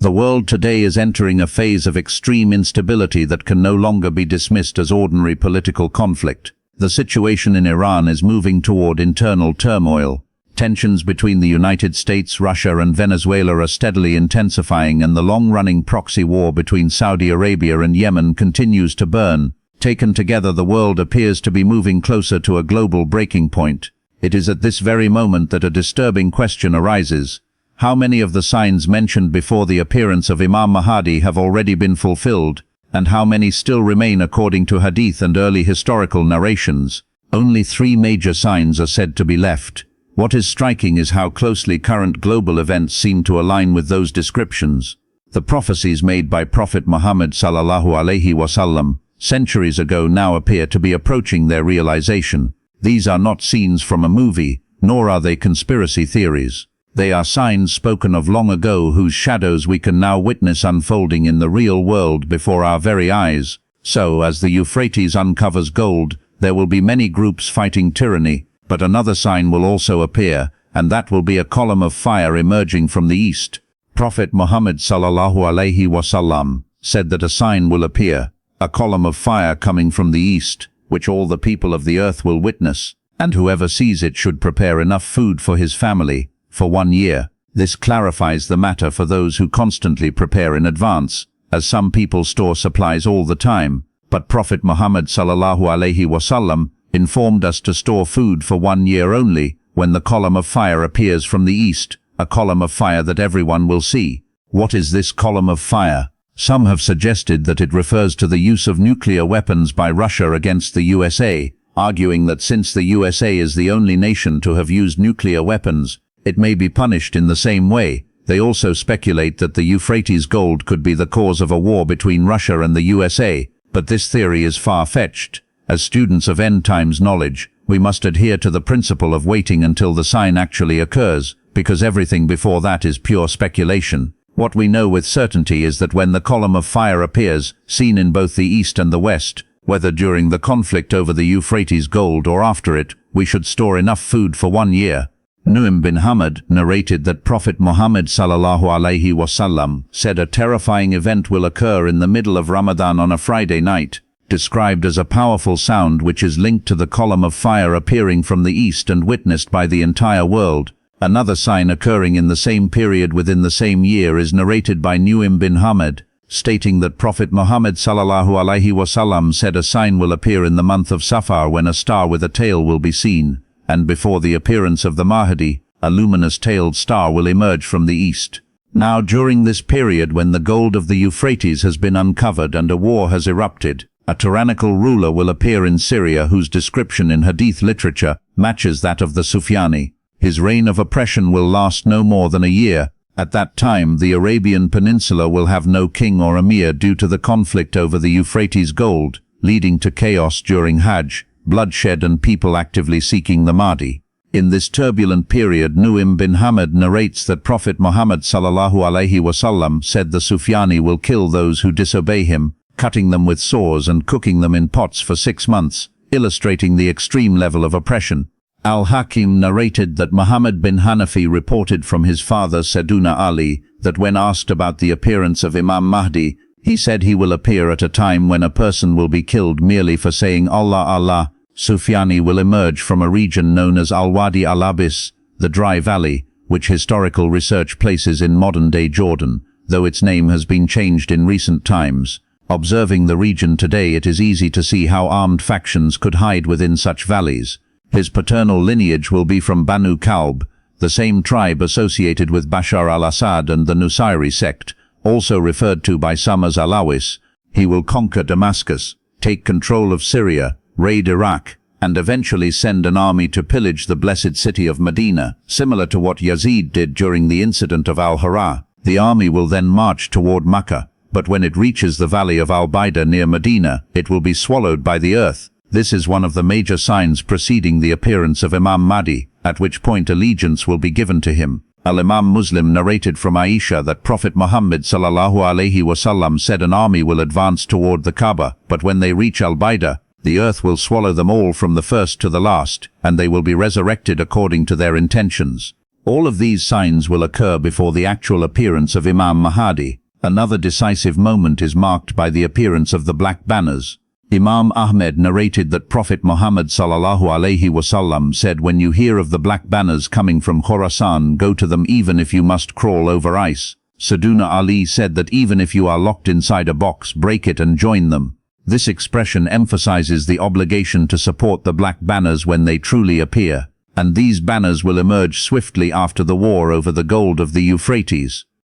The world today is entering a phase of extreme instability that can no longer be dismissed as ordinary political conflict. The situation in Iran is moving toward internal turmoil. Tensions between the United States, Russia and Venezuela are steadily intensifying, and the long-running proxy war between Saudi Arabia and Yemen continues to burn. Taken together, the world appears to be moving closer to a global breaking point. It is at this very moment that a disturbing question arises. How many of the signs mentioned before the appearance of Imam Mahdi have already been fulfilled, and how many still remain according to hadith and early historical narrations? Only 3 major signs are said to be left. What is striking is how closely current global events seem to align with those descriptions. The prophecies made by Prophet Muhammad ﷺ centuries ago now appear to be approaching their realization. These are not scenes from a movie, nor are they conspiracy theories. They are signs spoken of long ago whose shadows we can now witness unfolding in the real world before our very eyes. So, as the Euphrates uncovers gold, there will be many groups fighting tyranny, but another sign will also appear, and that will be a column of fire emerging from the east. Prophet Muhammad ﷺ said that a sign will appear, a column of fire coming from the east, which all the people of the earth will witness, and whoever sees it should prepare enough food for his family for 1 year. This clarifies the matter for those who constantly prepare in advance, as some people store supplies all the time, but Prophet Muhammad ﷺ informed us to store food for 1 year only when the column of fire appears from the east, a column of fire that everyone will see. What is this column of fire? Some have suggested that it refers to the use of nuclear weapons by Russia against the USA, arguing that since the USA is the only nation to have used nuclear weapons, it may be punished in the same way. They also speculate that the Euphrates gold could be the cause of a war between Russia and the USA, but this theory is far-fetched. As students of end times knowledge, we must adhere to the principle of waiting until the sign actually occurs, because everything before that is pure speculation. What we know with certainty is that when the column of fire appears, seen in both the east and the west, whether during the conflict over the Euphrates gold or after it, we should store enough food for 1 year. Nu'aym bin Hamad narrated that Prophet Muhammad ﷺ said a terrifying event will occur in the middle of Ramadan on a Friday night, described as a powerful sound which is linked to the column of fire appearing from the east and witnessed by the entire world. Another sign occurring in the same period within the same year is narrated by Nu'aym bin Hamad, stating that Prophet Muhammad ﷺ said a sign will appear in the month of Safar when a star with a tail will be seen, and before the appearance of the Mahdi, a luminous-tailed star will emerge from the east. Now during this period when the gold of the Euphrates has been uncovered and a war has erupted, a tyrannical ruler will appear in Syria whose description in hadith literature matches that of the Sufyani. His reign of oppression will last no more than a year. At that time, the Arabian Peninsula will have no king or emir due to the conflict over the Euphrates gold, leading to chaos during Hajj, bloodshed and people actively seeking the Mahdi. In this turbulent period, Nu'aym bin Hamad narrates that Prophet Muhammad ﷺ said the Sufyani will kill those who disobey him, cutting them with saws and cooking them in pots for 6 months, illustrating the extreme level of oppression. Al-Hakim narrated that Muhammad bin Hanafi reported from his father Sayyiduna Ali that when asked about the appearance of Imam Mahdi, he said he will appear at a time when a person will be killed merely for saying Allah Allah. Sufyani will emerge from a region known as Al-Wadi al-Abis, the dry valley, which historical research places in modern-day Jordan, though its name has been changed in recent times. Observing the region today, it is easy to see how armed factions could hide within such valleys. His paternal lineage will be from Banu Kalb, the same tribe associated with Bashar al-Assad and the Nusayri sect, also referred to by some as Alawis. He will conquer Damascus, take control of Syria, raid Iraq, and eventually send an army to pillage the blessed city of Medina, similar to what Yazid did during the incident of Al-Hara. The army will then march toward Makkah, but when it reaches the valley of Al-Baida near Medina, it will be swallowed by the earth. This is one of the major signs preceding the appearance of Imam Mahdi, at which point allegiance will be given to him. Al-Imam Muslim narrated from Aisha that Prophet Muhammad ﷺ said an army will advance toward the Kaaba, but when they reach Al-Baida, the earth will swallow them all from the first to the last, and they will be resurrected according to their intentions. All of these signs will occur before the actual appearance of Imam Mahdi. Another decisive moment is marked by the appearance of the black banners. Imam Ahmed narrated that Prophet Muhammad sallallahu alaihi wasallam said, "When you hear of the black banners coming from Khorasan, go to them even if you must crawl over ice." Sayyidina Ali said that even if you are locked inside a box, break it and join them. This expression emphasizes the obligation to support the black banners when they truly appear, and these banners will emerge swiftly after the war over the gold of the Euphrates.